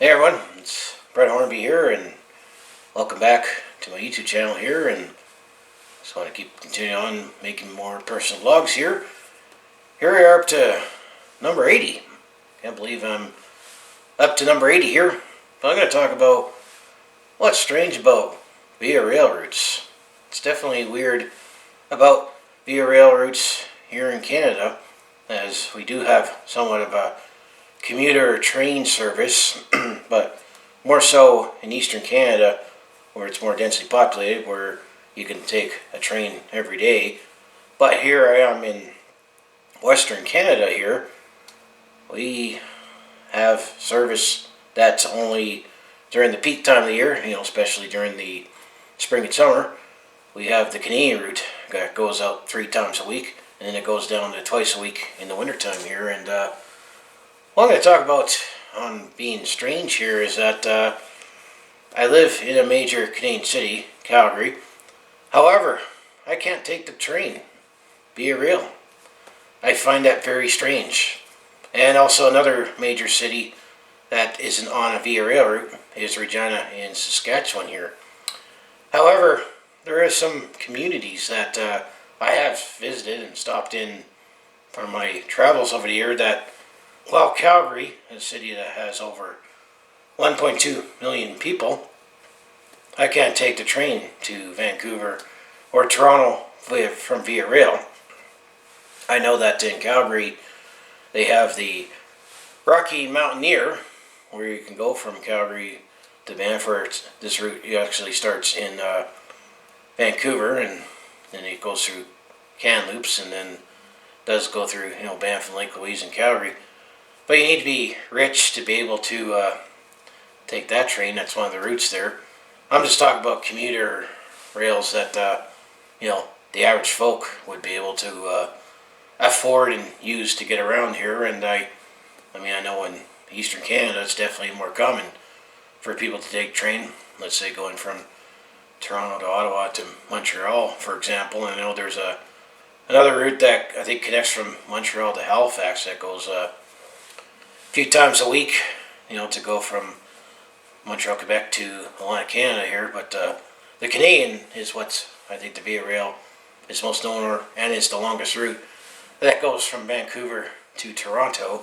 Hey everyone, it's Brett Hornby here, and welcome back to my YouTube channel here. And just want to keep continuing on making more personal vlogs here. Here we are up to number 80. Can't believe I'm up to number 80 here. But I'm going to talk about what's strange about via rail routes. It's definitely weird about via rail routes here in Canada, as we do have somewhat of a commuter train service, but more so in eastern Canada, where it's more densely populated, where you can take a train every day. But here I am in western Canada here. We have service that's only during the peak time of the year, especially during the spring and summer. We have the Canadian route that goes out 3 times a week, and then it goes down to twice a week in the wintertime here. And what I'm going to talk about on being strange here is that I live in a major Canadian city, Calgary. However, I can't take the train via rail. I find that very strange. And also another major city that isn't on a via rail route is Regina in Saskatchewan here. However, there are some communities that I have visited and stopped in for my travels over the year that, while Calgary, a city that has over 1.2 million people, I can't take the train to Vancouver or Toronto from via rail. I know that in Calgary they have the Rocky Mountaineer, where you can go from Calgary to Banff. This route actually starts in Vancouver, and then it goes through Kamloops, and then does go through Banff and Lake Louise and Calgary. But you need to be rich to be able to take that train. That's one of the routes there. I'm just talking about commuter rails that the average folk would be able to afford and use to get around here. And I know in eastern Canada it's definitely more common for people to take train. Let's say going from Toronto to Ottawa to Montreal, for example. And I know there's another route that I think connects from Montreal to Halifax that goes a few times a week, to go from Montreal, Quebec to Atlantic Canada here. But the Canadian is what I think the via rail is most known for, and it's the longest route. That goes from Vancouver to Toronto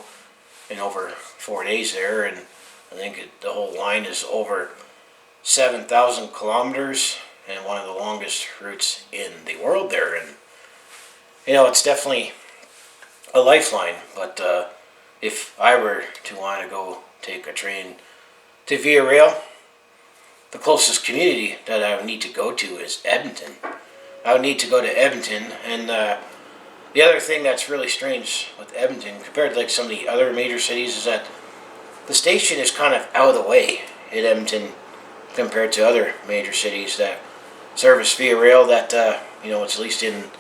in over 4 days there, and I think the whole line is over 7,000 kilometers and one of the longest routes in the world there. And it's definitely a lifeline. But if I were to want to go take a train to via rail, the closest community that I would need to go to is Edmonton. I would need to go to Edmonton. And the other thing that's really strange with Edmonton compared to some of the other major cities is that the station is kind of out of the way in Edmonton compared to other major cities that service via rail. That it's at least in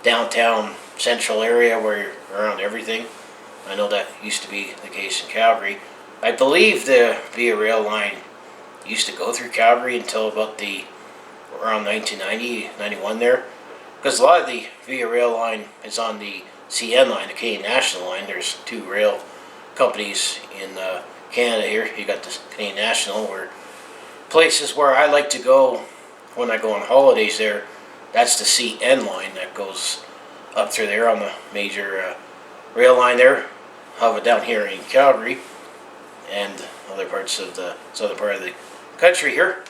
downtown central area where you're around everything. I know that used to be the case in Calgary. I believe the via rail line used to go through Calgary until about around 1990, 91 there. Because a lot of the via rail line is on the CN line, the Canadian National line. There's 2 rail companies in Canada here. You got the Canadian National, where places where I like to go when I go on holidays there, that's the CN line that goes up through there on the major rail line there. However, down here in Calgary and other parts of the southern part of the country here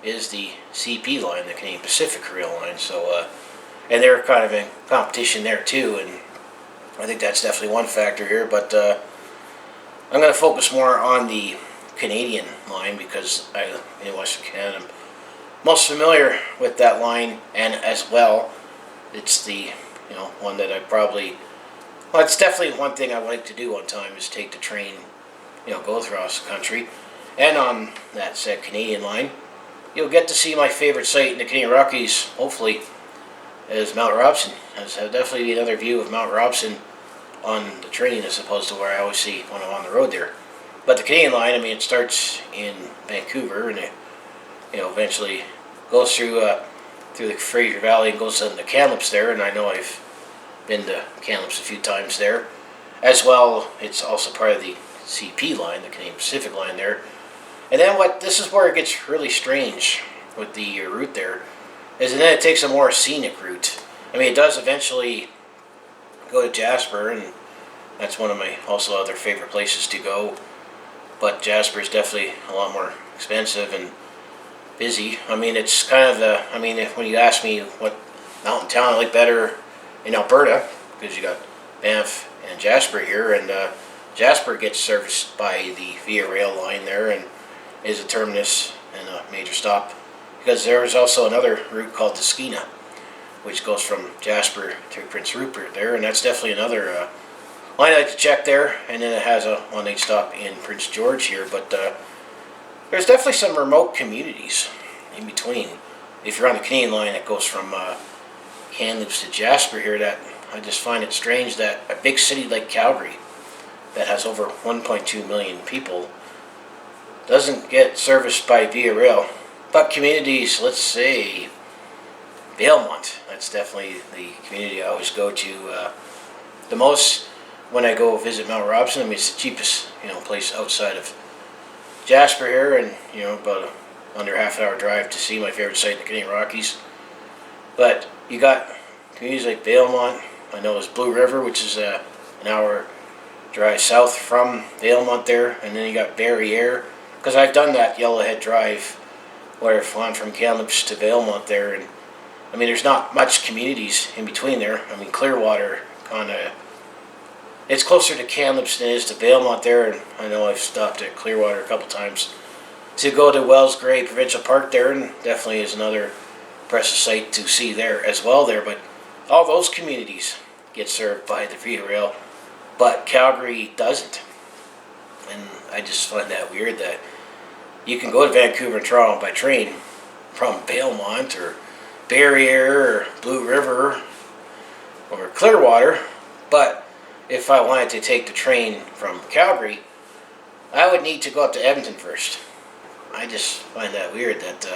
is the CP line, the Canadian Pacific Rail line. So, and they're kind of in competition there too, and I think that's definitely one factor here. But I'm going to focus more on the Canadian line because in Western Canada, I'm most familiar with that line, and as well, it's the one that I probably. Well, it's definitely one thing I like to do one time is take the train, go across the country. And on that said Canadian line, you'll get to see my favorite site in the Canadian Rockies, hopefully, is Mount Robson. There's definitely another view of Mount Robson on the train as opposed to where I always see when I'm on the road there. But the Canadian line, it starts in Vancouver, and it eventually goes through the Fraser Valley and goes into Kamloops there, and I know I've been to Kamloops a few times there. As well, it's also part of the CP line, the Canadian Pacific line there. And then this is where it gets really strange with the route there, is and then it takes a more scenic route. I mean, it does eventually go to Jasper, and that's one of my also other favorite places to go. But Jasper is definitely a lot more expensive and busy. I mean, it's kind of the, I mean, when you ask me what mountain town I like better in Alberta, because you got Banff and Jasper here, and Jasper gets serviced by the Via Rail line there and is a terminus and a major stop, because there is also another route called the Skeena, which goes from Jasper to Prince Rupert there, and that's definitely another line I like to check there. And then it has a one-night stop in Prince George here, but there's definitely some remote communities in between. If you're on the Canadian line that goes from Kamloops to Jasper here, that I just find it strange that a big city like Calgary that has over 1.2 million people doesn't get serviced by Via Rail. But communities, let's say Valemount, that's definitely the community I always go to the most when I go visit Mount Robson. I mean, it's the cheapest, place outside of Jasper here, and about under half an hour drive to see my favorite site in the Canadian Rockies. But you got communities like Valemount. I know there's Blue River, which is an hour drive south from Valemount there, and then you got Barriere, because I've done that Yellowhead Drive where I've gone from Kamloops to Valemount there, and I mean, there's not much communities in between there. I mean, Clearwater kind of, it's closer to Kamloops than it is to Valemount there, and I know I've stopped at Clearwater a couple times to go to Wells Gray Provincial Park there, and definitely is another impressive site to see there as well there. But all those communities get served by the Via Rail, but Calgary doesn't. And I just find that weird that you can go to Vancouver and Toronto by train from Valemount or Barriere or Blue River or Clearwater, but if I wanted to take the train from Calgary, I would need to go up to Edmonton first. I just find that weird that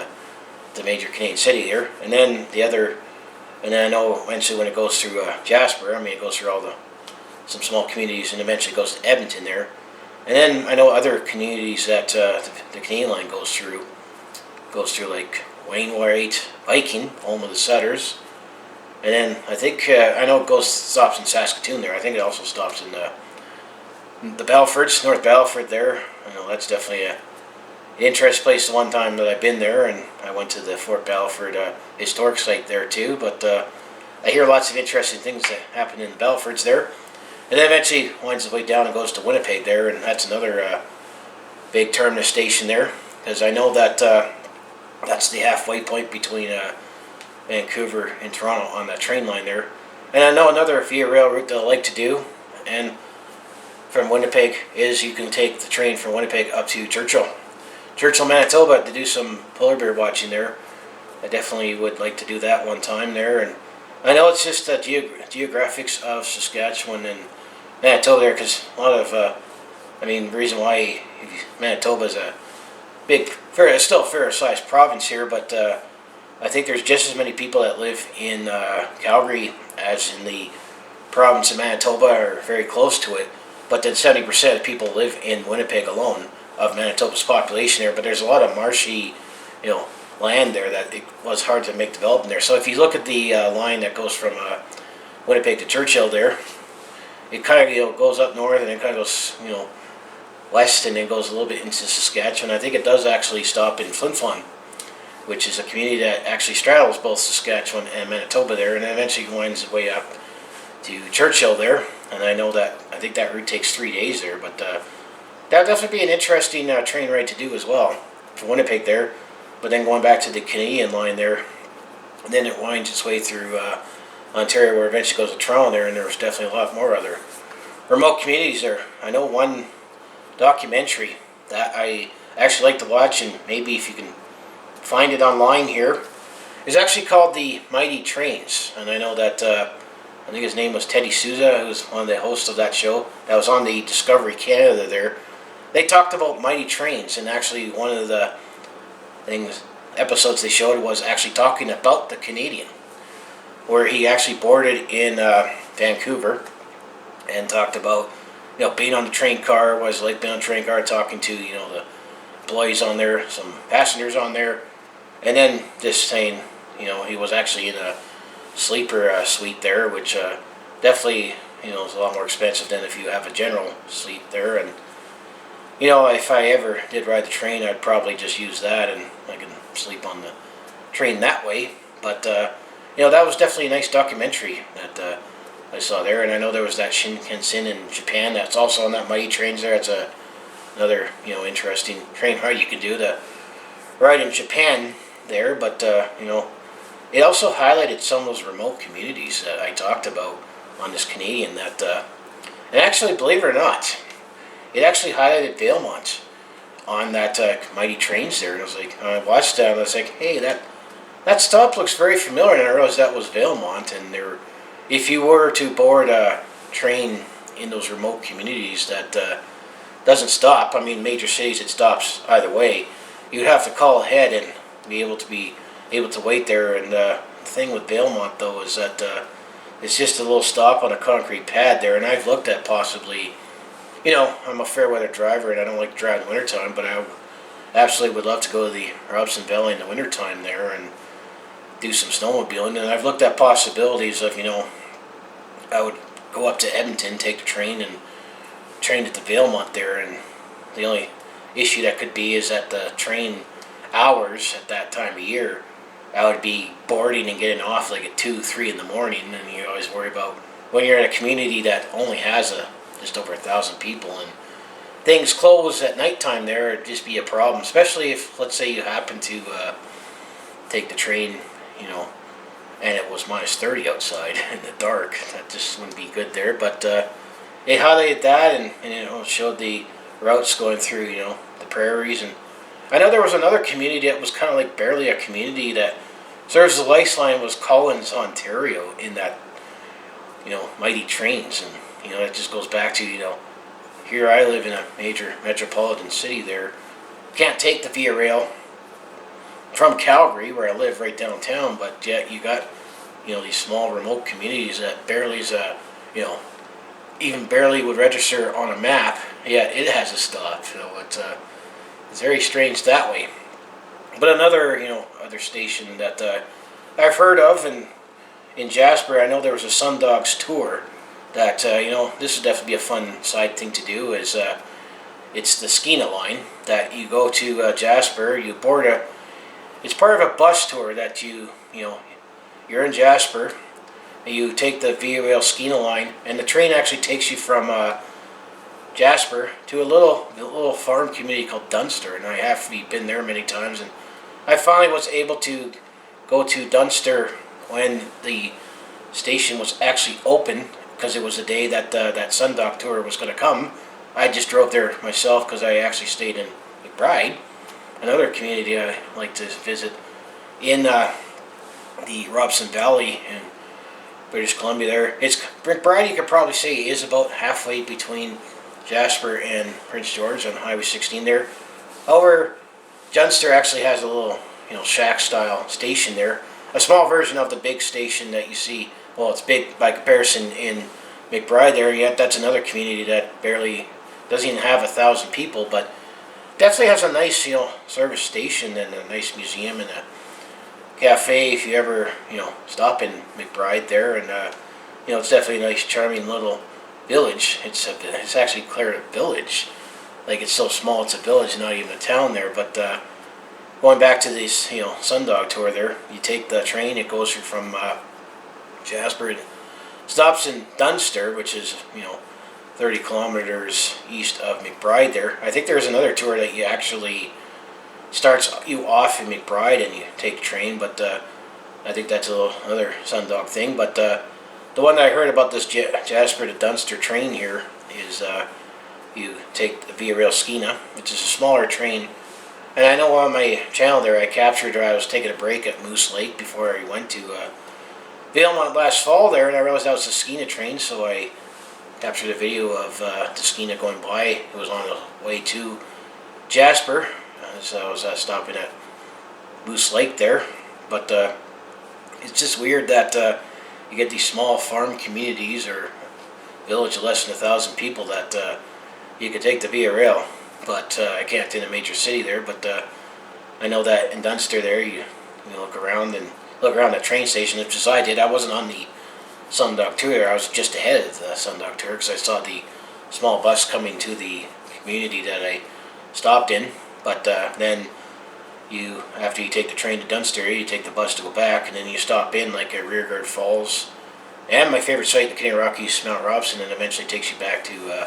the major Canadian city here, and then I know eventually when it goes through Jasper, I mean, it goes through some small communities and eventually goes to Edmonton there. And then I know other communities that the Canadian line goes through like Wainwright, Viking, home of the Sutters. And then I think, I know it stops in Saskatoon there. I think it also stops in the Belfords, North Belford there. I know that's definitely an interesting place the one time that I've been there, and I went to the Fort Belford historic site there too. But I hear lots of interesting things that happen in the Belfords there. And then eventually winds its way down and goes to Winnipeg there, and that's another big terminus station there, because I know that that's the halfway point between Vancouver and Toronto on that train line there. And I know another Via Rail route that I like to do, and from Winnipeg, is you can take the train from Winnipeg up to Churchill, Manitoba, to do some polar bear watching there. I definitely would like to do that one time there. And I know it's just the geographics of Saskatchewan and Manitoba there, because a lot of, the reason why Manitoba is a big, it's still a fair-sized province here, but I think there's just as many people that live in Calgary as in the province of Manitoba, or very close to it. But then 70% of people live in Winnipeg alone of Manitoba's population there. But there's a lot of marshy, land there that it was hard to make development there. So if you look at the line that goes from Winnipeg to Churchill there, it kind of goes up north and then kind of goes west and then goes a little bit into Saskatchewan. I think it does actually stop in Flin Flon, which is a community that actually straddles both Saskatchewan and Manitoba there, and then eventually winds its way up to Churchill there. And I think that route takes 3 days there, but that would definitely be an interesting train ride to do as well from Winnipeg there. But then going back to the Canadian line there, and then it winds its way through Ontario, where it eventually goes to Toronto there, and there's definitely a lot more other remote communities there. I know one documentary that I actually like to watch, and maybe if you can find it online here, is actually called The Mighty Trains. And I know that, I think his name was Teddy Souza, who was one of the hosts of that show, that was on the Discovery Canada there. They talked about Mighty Trains, and actually one of the episodes they showed was actually talking about the Canadian, where he actually boarded in Vancouver and talked about being on the train car, what it's like being on the train car, talking to, the employees on there, some passengers on there, and then just saying, he was actually in a sleeper suite there, which definitely, is a lot more expensive than if you have a general suite there. And, if I ever did ride the train, I'd probably just use that and I can sleep on the train that way. But, that was definitely a nice documentary that I saw there. And I know there was that Shinkansen in Japan that's also on that Mighty Trains there. It's another, interesting train ride you can do to ride in Japan there. But, it also highlighted some of those remote communities that I talked about on this Canadian that, and actually, believe it or not, it actually highlighted Valemount on that Mighty Trains there. And I was like, I watched that and I was like, hey, that stop looks very familiar. And I realized that was Valemount. And if you were to board a train in those remote communities that doesn't stop, I mean, major cities it stops either way, you'd have to call ahead and be able to wait there. And the thing with Valemount though is that it's just a little stop on a concrete pad there. And I've looked at possibly, I'm a fair weather driver and I don't like to drive in the wintertime, but I absolutely would love to go to the Robson Valley in the wintertime there and do some snowmobiling. And I've looked at possibilities of, I would go up to Edmonton, take the train, and train at the Valemount there. And the only issue that could be is that the train hours at that time of year, I would be boarding and getting off like at 2, 3 in the morning, and you always worry about when you're in a community that only has just over 1,000 people and things close at nighttime there, it'd just be a problem, especially if, let's say, you happen to take the train, and it was minus 30 outside in the dark. That just wouldn't be good there. But it highlighted that, and it showed the routes going through, the prairies. And I know there was another community that was kind of like barely a community that serves the lifeline, was Collins, Ontario, in that, Mighty Trains. And, it just goes back to, here I live in a major metropolitan city there. Can't take the Via Rail from Calgary, where I live right downtown, but yet you got, these small remote communities that barely is even barely would register on a map, yet it has a stop. It's very strange that way. But another, other station that I've heard of in Jasper, I know there was a Sundogs tour that, this would definitely be a fun side thing to do, is it's the Skeena line that you go to Jasper, you board it's part of a bus tour that you're in Jasper, and you take the Via Rail Skeena line, and the train actually takes you from Jasper to a little farm community called Dunster, and I have been there many times, and I finally was able to go to Dunster when the station was actually open, because it was the day that that Sundog tour was going to come. I just drove there myself because I actually stayed in McBride, another community I like to visit in the Robson Valley in British Columbia there. McBride, you could probably say, is about halfway between Jasper and Prince George on Highway 16 there. However, Dunster actually has a little, shack-style station there. A small version of the big station that you see. Well, it's big by comparison in McBride there, yet that's another community that barely doesn't even have 1,000 people, but definitely has a nice, service station and a nice museum and a cafe if you ever, stop in McBride there. And, it's definitely a nice, charming little village. It's actually declared a village. Like, it's so small, it's a village, not even a town there. But going back to this, Sundog tour there, you take the train, it goes from Jasper, it stops in Dunster, which is, 30 kilometers east of McBride there. I think there's another tour that you actually starts you off in McBride and you take the train, but I think that's another Sundog thing. But the one that I heard about this Jasper to Dunster train here is you take the Via Rail Skeena, which is a smaller train. And I know on my channel there I captured, I was taking a break at Moose Lake before I went to Valemount last fall there, and I realized that was the Skeena train, so I captured a video of the Skeena going by. It was on the way to Jasper, so I was stopping at Moose Lake there. But it's just weird that you get these small farm communities or village of less than 1,000 people that you could take the Via Rail. But I can't in a major city there. But I know that in Dunster there, you look around the train station, which is I did. I wasn't on the Sundog Tour. I was just ahead of the Sundog Tour because I saw the small bus coming to the community that I stopped in. But then after you take the train to Dunster, you take the bus to go back, and then you stop in like at Rearguard Falls, and my favorite site, the Canadian Rockies Mount Robson, and eventually takes you back to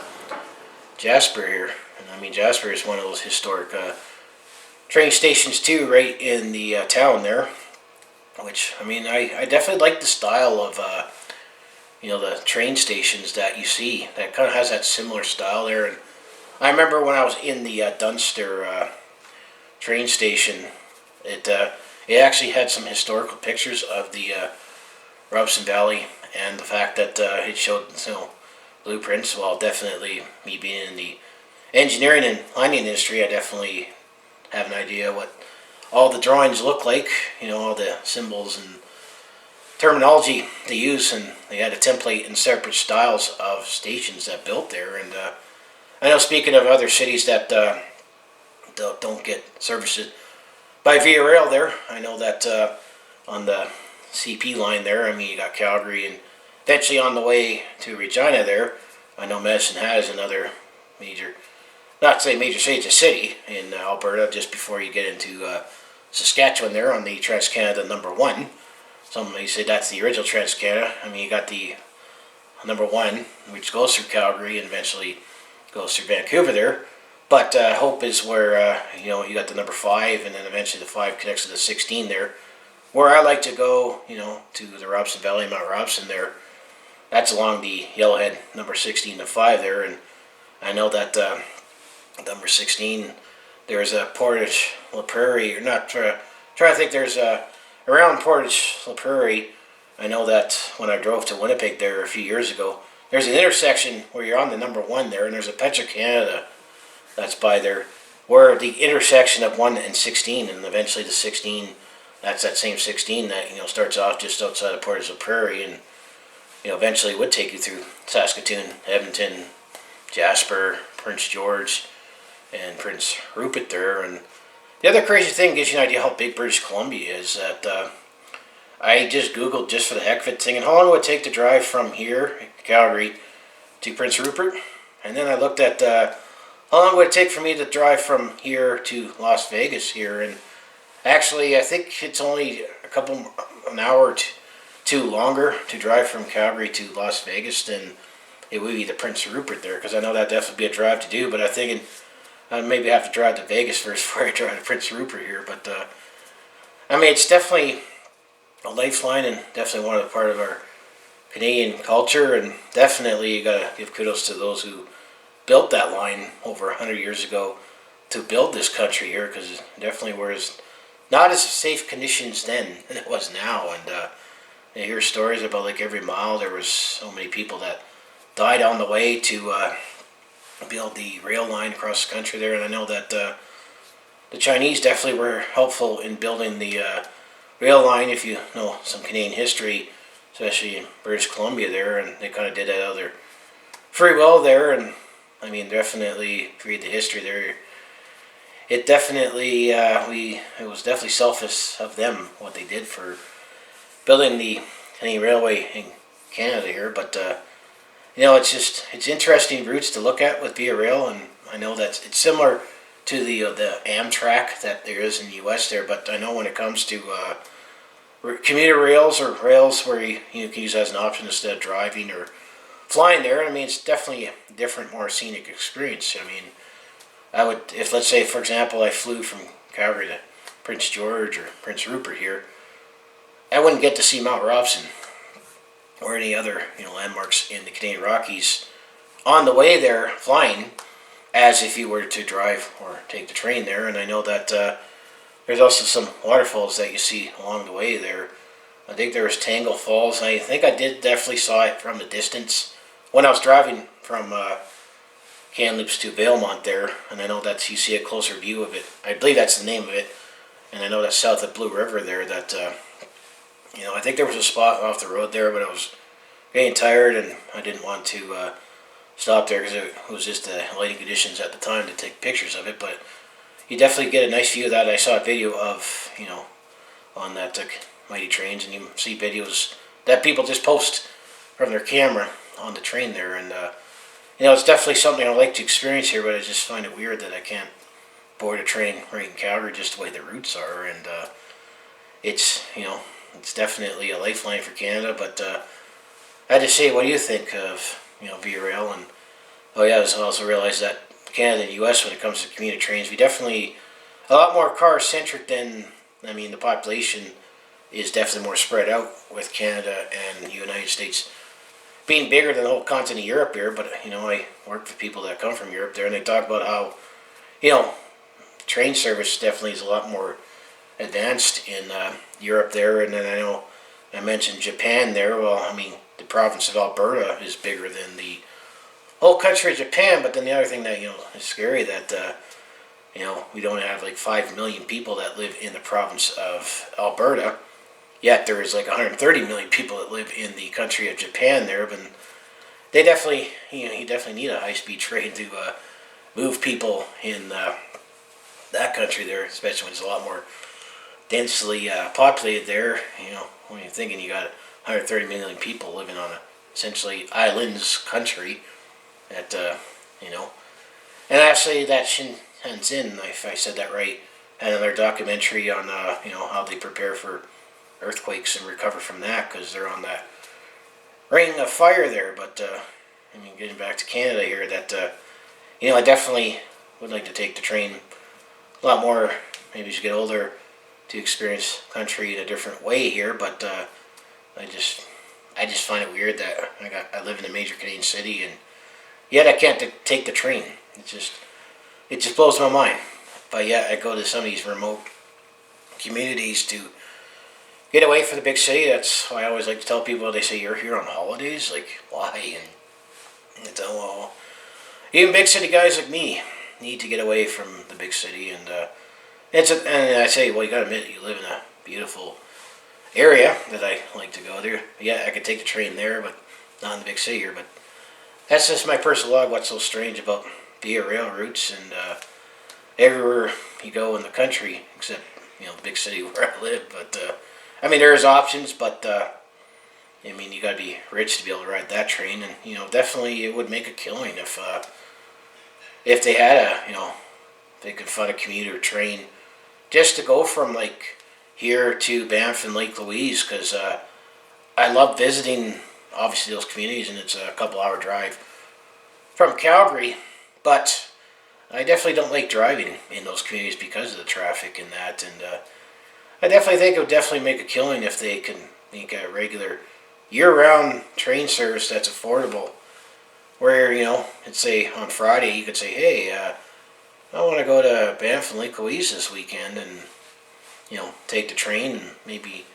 Jasper here. And I mean, Jasper is one of those historic train stations too, right in the town there. Which, I mean, I definitely like the style of the train stations that you see. That kind of has that similar style there. And I remember when I was in the Dunster train station, it actually had some historical pictures of the Robson Valley, and the fact that it showed blueprints. Well, definitely me being in the engineering and mining industry, I definitely have an idea what all the drawings look like. All the symbols and terminology they use, and they had a template and separate styles of stations that built there. And I know, speaking of other cities that don't get services by Via Rail there, I know that on the CP line there, I mean, you got Calgary, and eventually on the way to Regina there, I know Medicine Hat is another major, not to say major city, it's a city in Alberta, just before you get into Saskatchewan there on the Trans-Canada number 1. Some may say that's the original Trans-Canada. I mean, you got the number 1, which goes through Calgary and eventually goes through Vancouver there. But Hope is where, you got the number 5, and then eventually the 5 connects to the 16 there. Where I like to go, to the Robson Valley, Mount Robson there. That's along the Yellowhead number 16 to 5 there. And I know that number 16, there's a Portage La Prairie, or not, trying to think, there's around Portage La Prairie. I know that when I drove to Winnipeg there a few years ago, there's an intersection where you're on the number 1 there, and there's a Petro-Canada that's by there, where the intersection of 1 and 16, and eventually the 16, that's that same 16 that starts off just outside of Portage La Prairie, and eventually would take you through Saskatoon, Edmonton, Jasper, Prince George, and Prince Rupert there. And the other crazy thing, gives you an idea how big British Columbia is, that I just googled, just for the heck of it, thinking how long would it take to drive from here, Calgary, to Prince Rupert, and then I looked at how long would it take for me to drive from here to Las Vegas here, and actually I think it's only an hour or two longer to drive from Calgary to Las Vegas than it would be to Prince Rupert there, because I know that'd definitely be a drive to do, but I'm thinking I'd maybe have to drive to Vegas first before I drive to Prince Rupert here. But I mean, it's definitely a lifeline, and definitely one of the part of our Canadian culture, and definitely you gotta give kudos to those who built that line over 100 years ago to build this country here, because it definitely was not as safe conditions then than it was now. And you hear stories about, like, every mile there was so many people that died on the way to build the rail line across the country there. And I know that the Chinese definitely were helpful in building the rail line, if you know some Canadian history, especially in British Columbia there, and they kind of did that out of their free will there. And I mean, definitely, if you read the history there, it definitely, it was definitely selfish of them what they did for building the Canadian Railway in Canada here. But it's interesting routes to look at with Via Rail, and I know that it's similar to the Amtrak that there is in the U.S. there. But I know when it comes to commuter rails, or rails where you can use as an option instead of driving or flying there, I mean, it's definitely a different, more scenic experience. I mean, if, let's say, for example, I flew from Calgary to Prince George or Prince Rupert here, I wouldn't get to see Mount Robson or any other landmarks in the Canadian Rockies on the way there flying, as if you were to drive or take the train there. And I know that there's also some waterfalls that you see along the way there. I think there was Tangle Falls, and I think I definitely saw it from a distance when I was driving from Kamloops to Valemount there, and I know that you see a closer view of it. I believe that's the name of it, and I know that's south of Blue River there that, I think there was a spot off the road there, but it getting tired, and I didn't want to stop there because it was just the lighting conditions at the time to take pictures of it. But you definitely get a nice view of that. I saw a video of, on that mighty trains, and you see videos that people just post from their camera on the train there, and it's definitely something I'd like to experience here, but I just find it weird that I can't board a train right in Calgary just the way the routes are, and it's definitely a lifeline for Canada. But I just say, what do you think of Via Rail? And oh yeah, I also realized that Canada and U.S. when it comes to commuter trains, we definitely a lot more car centric than the population is definitely more spread out with Canada and the United States being bigger than the whole continent of Europe here. But I work with people that come from Europe there, and they talk about how train service definitely is a lot more advanced in Europe there. And then I know I mentioned Japan there. Well, the province of Alberta is bigger than the whole country of Japan. But then the other thing that is scary that we don't have like 5 million people that live in the province of Alberta. Yet there is like 130 million people that live in the country of Japan there. But they definitely, you definitely need a high-speed train to move people in that country there, especially when it's a lot more densely populated there. When you're thinking you got 130 million people living on a essentially islands country, that and actually that Shenzhen, if I said that right, had another documentary on how they prepare for earthquakes and recover from that, because they're on that ring of fire there. But getting back to Canada here, that I definitely would like to take the train a lot more, maybe as you get older, to experience country in a different way here. But I just find it weird that I live in a major Canadian city, and yet I can't take the train. It just blows my mind. But yet I go to some of these remote communities to get away from the big city. That's why I always like to tell people, they say, you're here on holidays? Like, why? And it's, well, even big city guys like me need to get away from the big city. And and I say, well, you gotta admit, you live in a beautiful area that I like to go there. Yeah, I could take the train there, but not in the big city here. But that's just my personal log. What's so strange about Via Rail routes, and everywhere you go in the country, except the big city where I live. But there's options, but you gotta be rich to be able to ride that train. And definitely it would make a killing if they had they could find a commuter train just to go from like here to Banff and Lake Louise, because I love visiting obviously those communities, and it's a couple-hour drive from Calgary. But I definitely don't like driving in those communities because of the traffic and that. And I definitely think it would definitely make a killing if they can make a regular year-round train service that's affordable, where let's say on Friday you could say, hey, I want to go to Banff and Lake Louise this weekend, and take the train and maybe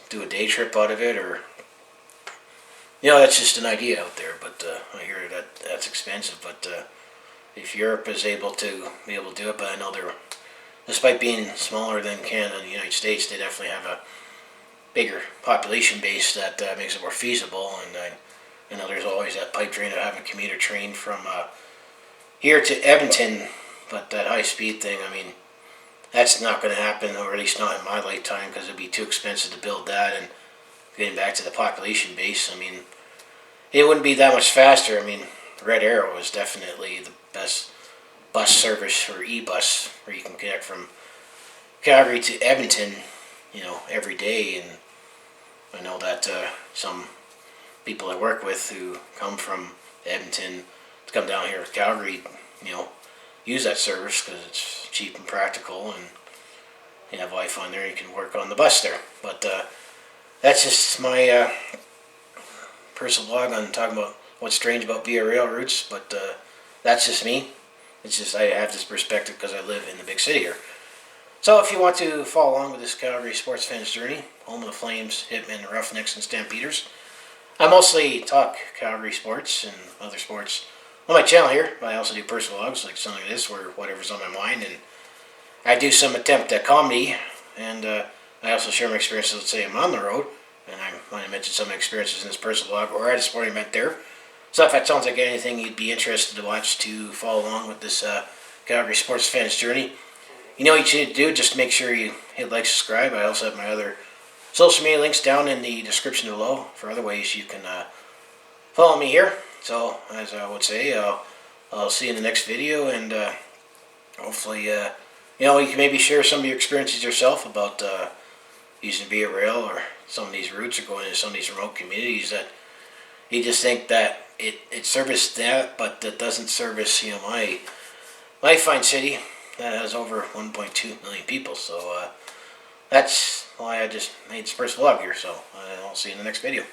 do a day trip out of it. Or that's just an idea out there. But I hear that's expensive. But if Europe is able to do it, but I know they're, despite being smaller than Canada and the United States, they definitely have a bigger population base that makes it more feasible. And I know there's always that pipe dream of having a commuter train from here to Edmonton, but that high-speed thing, that's not going to happen, or at least not in my lifetime, because it'd be too expensive to build that. And getting back to the population base, it wouldn't be that much faster. Red Arrow is definitely the best bus service, or e-bus, where you can connect from Calgary to Edmonton, every day. And I know that some people I work with who come from Edmonton to come down here to Calgary, use that service because it's cheap and practical, and you have Wi-Fi on there, you can work on the bus there. But that's just my personal blog on talking about what's strange about Via Rail routes. But that's just me. It's just I have this perspective because I live in the big city here. So if you want to follow along with this Calgary sports fans journey, home of the Flames, Hitmen, Roughnecks, and Stampeders, I mostly talk Calgary sports and other sports on my channel here, but I also do personal vlogs like something like this, where whatever's on my mind, and I do some attempt at comedy, and I also share my experiences. Let's say I'm on the road, and I might have mentioned some experiences in this personal blog or at a sporting event there. So if that sounds like anything you'd be interested to watch to follow along with this Calgary sports fans journey, you know what you should do. Just make sure you hit like, subscribe. I also have my other social media links down in the description below for other ways you can follow me here. So as I would say, I'll see you in the next video, and hopefully you know, you can maybe share some of your experiences yourself about using Via Rail or some of these routes, or going into some of these remote communities that you just think that it serviced that, but that doesn't service, you know, my fine city that has over 1.2 million people. So that's why I just made this first vlog here. So I'll see you in the next video.